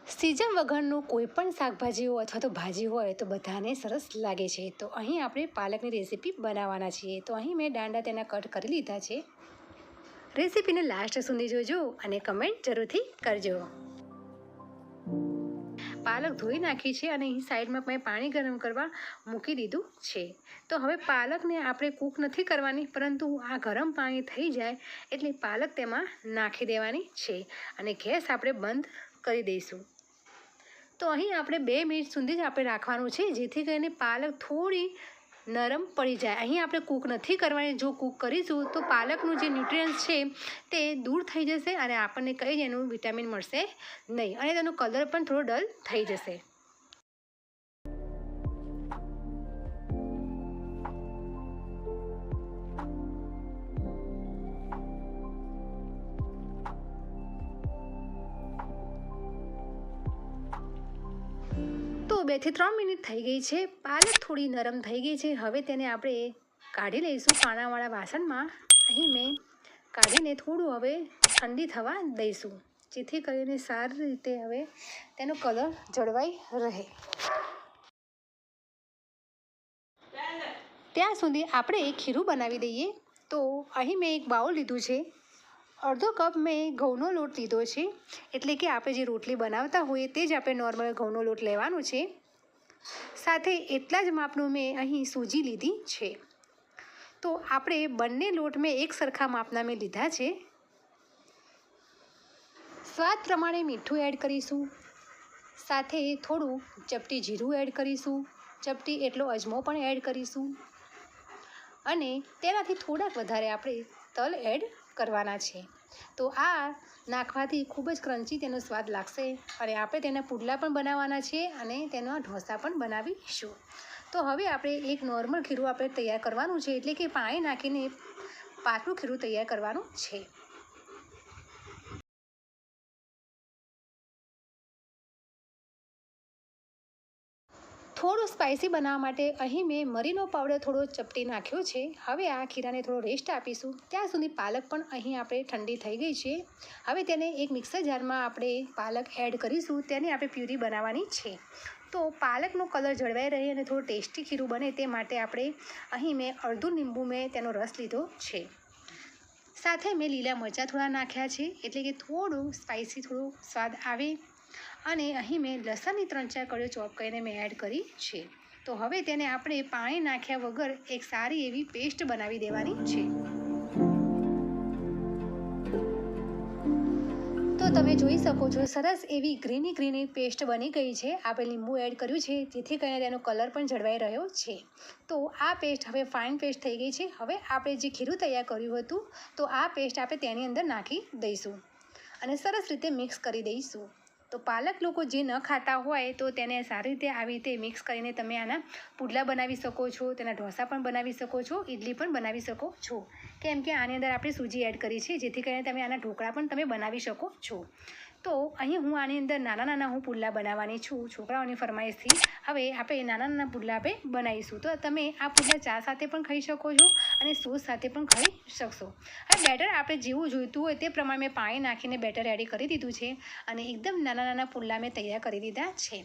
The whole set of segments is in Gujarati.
સિઝન વગરનું કોઈ પણ શાકભાજી હોય અથવા તો ભાજી હોય તો બધાને સરસ લાગે છે। તો અહીં આપણે પાલકની રેસીપી બનાવવાના છીએ। તો અહીં મેં દાંડા તેના કટ કરી લીધા છે। રેસીપીને લાસ્ટ સુધી જોજો અને કમેન્ટ જરૂરથી કરજો। પાલક ધોઈ નાખી છે અને અહીં સાઈડમાં મેં પાણી ગરમ કરવા મૂકી દીધું છે। તો હવે પાલકને આપણે કૂક નથી કરવાની, પરંતુ આ ગરમ પાણી થઈ જાય એટલે પાલક તેમાં નાખી દેવાની છે અને ગેસ આપણે બંધ કરી દઈશું। તો અહીં આપણે 2 મિનિટ સુધી જ આપણે રાખવાનું છે, જેથી કરીને પાલક થોડી નરમ પડી જાય। અહીં આપણે કૂક નથી કરવાની, જો કૂક કરીશું તો પાલકનું જે ન્યુટ્રિયન્ટ્સ છે તે દૂર થઈ જશે અને આપણને કંઈ જ એનું વિટામિન મળશે નહીં અને તેનો કલર પણ થોડો ડલ થઈ જશે। તો 2 થી 3 મિનિટ થઈ ગઈ છે। પાલક થોડી નરમ થઈ ગઈ છે। હવે તેને આપણે કાઢી લઈશું કાણાવાળા વાસણમાં। અહીં મેં કાઢીને થોડું હવે ઠંડી થવા દઈશું, જેથી કરીને સારી રીતે હવે તેનો કલર જળવાઈ રહે। ત્યાં સુધી આપણે એક ખીરું બનાવી દઈએ। તો અહીં મેં એક બાઉલ લીધું છે, અડધો કપ મેં ઘઉંનો લોટ લીધો છે, એટલે કે આપણે જે રોટલી બનાવતા હોઈએ તે જ આપણે નોર્મલ ઘઉંનો લોટ લેવાનો છે। સાથે એટલા જ માપનું મેં અહીં સૂજી લીધી છે। તો આપણે બંને લોટ મેં એક સરખા માપના મેં લીધા છે। સ્વાદ પ્રમાણે મીઠું એડ કરીશું, સાથે થોડું ચપટી જીરું એડ કરીશું, ચપટી એટલો અજમો પણ એડ કરીશું અને તેનાથી થોડાક વધારે આપણે તલ એડ કરવાના છે। તો આ નાખવાથી ખૂબ જ ક્રન્ચી તેનો સ્વાદ લાગશે અને આપણે તેના પુડલા પણ બનાવવાના છે અને તેના ઢોસા પણ બનાવીશું। તો હવે આપણે એક નોર્મલ ખીરું આપણે તૈયાર કરવાનું છે, એટલે કે પાણી નાખીને પાતળું ખીરું તૈયાર કરવાનું છે। થોડું સ્પાઇસી બનાવવા માટે અહીં મેં મરીનો પાવડર થોડો ચપટી નાખ્યો છે। હવે આ ખીરાને થોડો રેસ્ટ આપીશું, ત્યાં સુધી પાલક પણ અહીં આપણે ઠંડી થઈ ગઈ છે। હવે તેને એક મિક્સર જારમાં આપણે પાલક એડ કરીશું, તેની આપણે પ્યુરી બનાવવાની છે। તો પાલકનો કલર જળવાઈ રહે અને થોડું ટેસ્ટી ખીરું બને તે માટે આપણે અહીં મેં અડધું લીંબુ મેં તેનો રસ લીધો છે। સાથે મેં લીલા મરચાં થોડા નાખ્યા છે, એટલે કે થોડું સ્પાઇસી થોડું સ્વાદ આવે અને અહીં મેં લસણની 3-4 કળીઓ ચોપ કરીને મેં એડ કરી છે। તો હવે તેને આપણે પાણી નાખ્યા વગર એક સારી એવી પેસ્ટ બનાવી દેવાની છે। તો તમે જોઈ શકો છો સરસ એવી ગ્રીની પેસ્ટ બની ગઈ છે। આપણે લીંબુ એડ કર્યું છે, જેથી કરીને તેનો કલર પણ જળવાઈ રહ્યો છે। તો આ પેસ્ટ હવે ફાઇન પેસ્ટ થઈ ગઈ છે। હવે આપણે જે ખીરું તૈયાર કર્યું હતું તો આ પેસ્ટ આપણે તેની અંદર નાખી દઈશું અને સરસ રીતે મિક્સ કરી દઈશું। તો પાલક લોકો જે ન ખાતા હોય તો તેને સારી રીતે આવી રીતે મિક્સ કરીને તમે આના પુડલા બનાવી શકો છો, તેના ઢોસા પણ બનાવી શકો છો, ઇડલી પણ બનાવી શકો છો, કેમ કે આની અંદર આપણે સૂજી એડ કરી છે, જેથી કરીને તમે આના ઢોકળા પણ તમે બનાવી શકો છો। તો અહીં હું આની અંદર નાના હું પુડલા બનાવવાની છું છોકરાઓની ફરમાઈશથી। હવે આપણે નાના પુડલા આપણે બનાવીશું। તો તમે આ પુડલા ચા સાથે પણ ખાઈ શકો છો અને સોસ સાથે પણ ખાઈ શકશો। હવે બેટર આપણે જેવું જોઈતું હોય તે પ્રમાણે મેં પાણી નાખીને બેટર રેડી કરી દીધું છે અને એકદમ નાના પુડલા મેં તૈયાર કરી દીધા છે।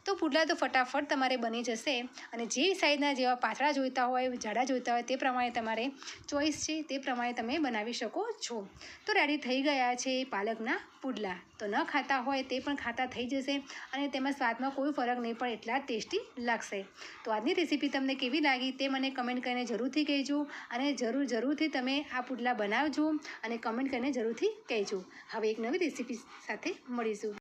તો પુડલા તો ફટાફટ તમારે બની જશે અને જે સાઈઝના જેવા પાતળા જોઈતા હોય, જાડા જોઈતા હોય તે પ્રમાણે તમારે ચોઈસ છે તે પ્રમાણે તમે બનાવી શકો છો। તો રેડી થઈ ગયા છે પાલકના પુડલા। તો ન ખાતા હોય તે પણ ખાતા થઈ જશે અને તેમાં સ્વાદમાં કોઈ ફરક નહીં પડે, એટલા જ ટેસ્ટી લાગશે। તો આજની રેસીપી તમને કેવી લાગી તે મને કમેન્ટ કરીને જરૂરથી કહેજો અને જરૂરથી તમે આ પુડલા બનાવજો અને કમેન્ટ કરીને જરૂરથી કહેજો। હવે એક નવી રેસીપી સાથે મળીશું।